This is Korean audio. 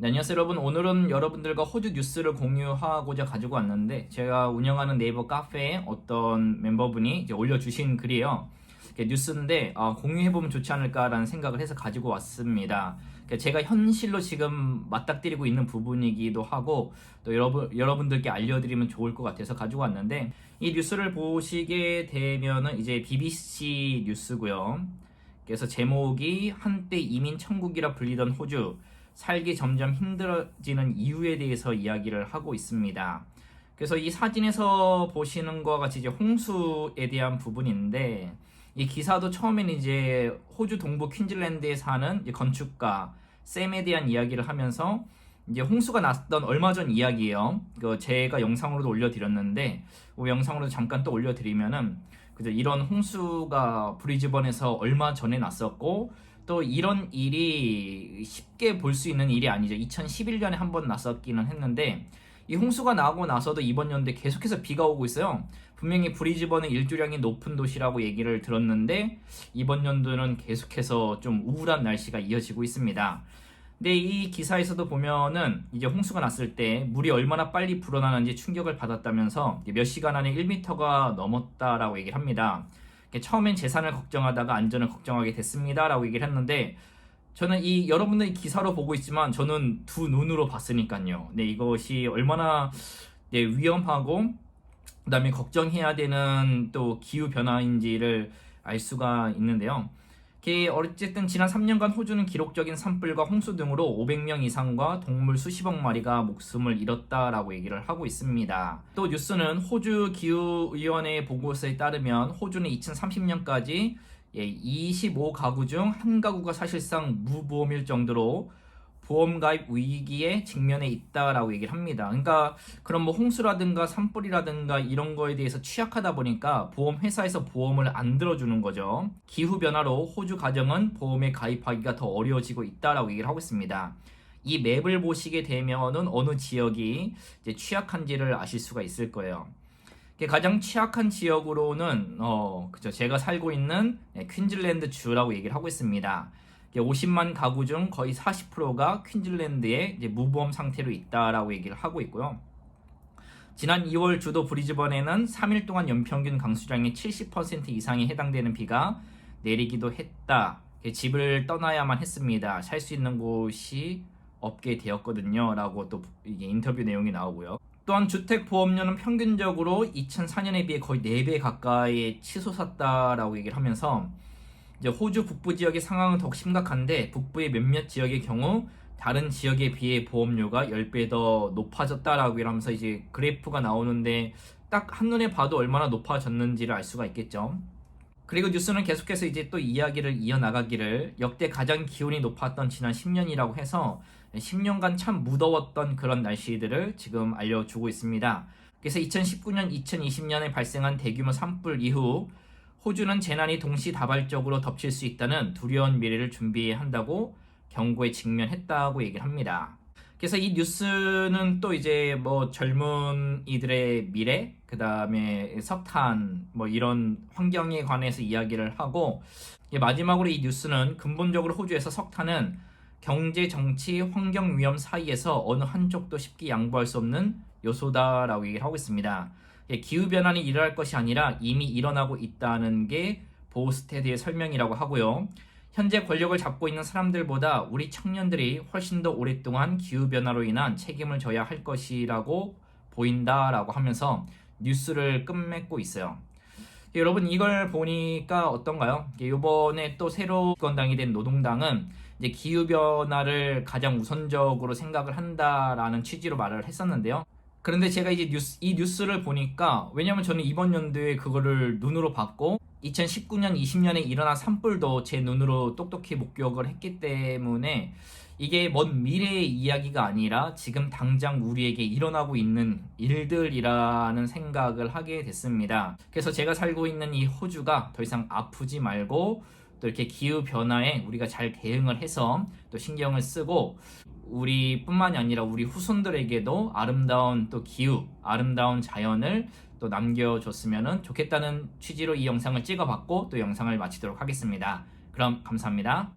네, 안녕하세요 여러분. 오늘은 여러분들과 호주 뉴스를 공유하고자 가지고 왔는데, 제가 운영하는 네이버 카페에 어떤 멤버분이 이제 올려주신 글이에요. 뉴스인데 공유해보면 좋지 않을까라는 생각을 해서 가지고 왔습니다. 제가 현실로 지금 맞닥뜨리고 있는 부분이기도 하고, 또 여러분들께 알려드리면 좋을 것 같아서 가지고 왔는데, 이 뉴스를 보시게 되면은 이제 BBC 뉴스고요. 그래서 제목이 한때 이민 천국이라 불리던 호주, 살기 점점 힘들어지는 이유에 대해서 이야기를 하고 있습니다. 그래서 이 사진에서 보시는 것과 같이 이제 홍수에 대한 부분인데, 이 기사도 처음에는 이제 호주 동부 퀸즐랜드에 사는 이제 건축가 샘에 대한 이야기를 하면서, 이제 홍수가 났던 얼마 전 이야기예요. 제가 영상으로도 올려드렸는데, 그 영상으로도 잠깐 또 올려드리면은, 그죠, 이런 홍수가 브리즈번에서 얼마 전에 났었고, 또 이런 일이 쉽게 볼 수 있는 일이 아니죠. 2011년에 한 번 났었기는 했는데, 이 홍수가 나고 나서도 이번 연도에 계속해서 비가 오고 있어요. 분명히 브리즈번은 일조량이 높은 도시라고 얘기를 들었는데, 이번 연도는 계속해서 좀 우울한 날씨가 이어지고 있습니다. 근데 이 기사에서도 보면은 이제 홍수가 났을 때 물이 얼마나 빨리 불어나는지 충격을 받았다면서 몇 시간 안에 1m가 넘었다라고 얘기를 합니다. 처음엔 재산을 걱정하다가 안전을 걱정하게 됐습니다라고 얘기를 했는데, 저는 이 여러분들이 기사로 보고 있지만 저는 두 눈으로 봤으니까요. 네, 이것이 얼마나 위험하고 그다음에 걱정해야 되는 또 기후 변화인지를 알 수가 있는데요. 어쨌든 지난 3년간 호주는 기록적인 산불과 홍수 등으로 500명 이상과 동물 수십억 마리가 목숨을 잃었다라고 얘기를 하고 있습니다. 또 뉴스는 호주 기후위원회 보고서에 따르면 호주는 2030년까지 25가구 중 한 가구가 사실상 무보험일 정도로 보험 가입 위기에 직면해 있다라고 얘기를 합니다. 그러니까 그런 뭐 홍수라든가 산불이라든가 이런 거에 대해서 취약하다 보니까 보험 회사에서 보험을 안 들어주는 거죠. 기후 변화로 호주 가정은 보험에 가입하기가 더 어려워지고 있다라고 얘기를 하고 있습니다. 이 맵을 보시게 되면은 어느 지역이 이제 취약한지를 아실 수가 있을 거예요. 가장 취약한 지역으로는 그죠, 제가 살고 있는 퀸즐랜드 주라고 얘기를 하고 있습니다. 50만 가구 중 거의 40%가 퀸즐랜드에 이제 무보험 상태로 있다라고 얘기를 하고 있고요. 지난 2월 주도 브리즈번에는 3일 동안 연평균 강수량의 70% 이상에 해당되는 비가 내리기도 했다. 집을 떠나야만 했습니다. 살 수 있는 곳이 없게 되었거든요. 라고 또 이게 인터뷰 내용이 나오고요. 또한 주택보험료는 평균적으로 2004년에 비해 거의 4배 가까이 치솟았다라고 얘기를 하면서, 이제 호주 북부 지역의 상황은 더욱 심각한데, 북부의 몇몇 지역의 경우 다른 지역에 비해 보험료가 10배 더 높아졌다라고 하면서 이제 그래프가 나오는데, 딱 한눈에 봐도 얼마나 높아졌는지를 알 수가 있겠죠. 그리고 뉴스는 계속해서 이제 또 이야기를 이어나가기를, 역대 가장 기온이 높았던 지난 10년이라고 해서 10년간 참 무더웠던 그런 날씨들을 지금 알려주고 있습니다. 그래서 2019년, 2020년에 발생한 대규모 산불 이후 호주는 재난이 동시다발적으로 덮칠 수 있다는 두려운 미래를 준비해야 한다고 경고에 직면했다고 얘기를 합니다. 그래서 이 뉴스는 또 이제 뭐 젊은이들의 미래, 그 다음에 석탄, 뭐 이런 환경에 관해서 이야기를 하고, 마지막으로 이 뉴스는 근본적으로 호주에서 석탄은 경제, 정치, 환경 위험 사이에서 어느 한쪽도 쉽게 양보할 수 없는 요소다라고 얘기를 하고 있습니다. 기후변화는 일어날 것이 아니라 이미 일어나고 있다는 게 보스테드의 설명이라고 하고요. 현재 권력을 잡고 있는 사람들보다 우리 청년들이 훨씬 더 오랫동안 기후변화로 인한 책임을 져야 할 것이라고 보인다라고 하면서 뉴스를 끝맺고 있어요. 여러분, 이걸 보니까 어떤가요? 이번에 또 새로 집권당이 된 노동당은 이제 기후변화를 가장 우선적으로 생각을 한다라는 취지로 말을 했었는데요. 그런데 제가 이제 이 뉴스를 보니까, 왜냐면 저는 이번 연도에 그거를 눈으로 봤고 2019년, 20년에 일어난 산불도 제 눈으로 똑똑히 목격을 했기 때문에 이게 먼 미래의 이야기가 아니라 지금 당장 우리에게 일어나고 있는 일들이라는 생각을 하게 됐습니다. 그래서 제가 살고 있는 이 호주가 더 이상 아프지 말고, 또 이렇게 기후 변화에 우리가 잘 대응을 해서 또 신경을 쓰고, 우리뿐만이 아니라 우리 후손들에게도 아름다운 또 기후, 아름다운 자연을 또 남겨줬으면 좋겠다는 취지로 이 영상을 찍어봤고, 또 영상을 마치도록 하겠습니다. 그럼 감사합니다.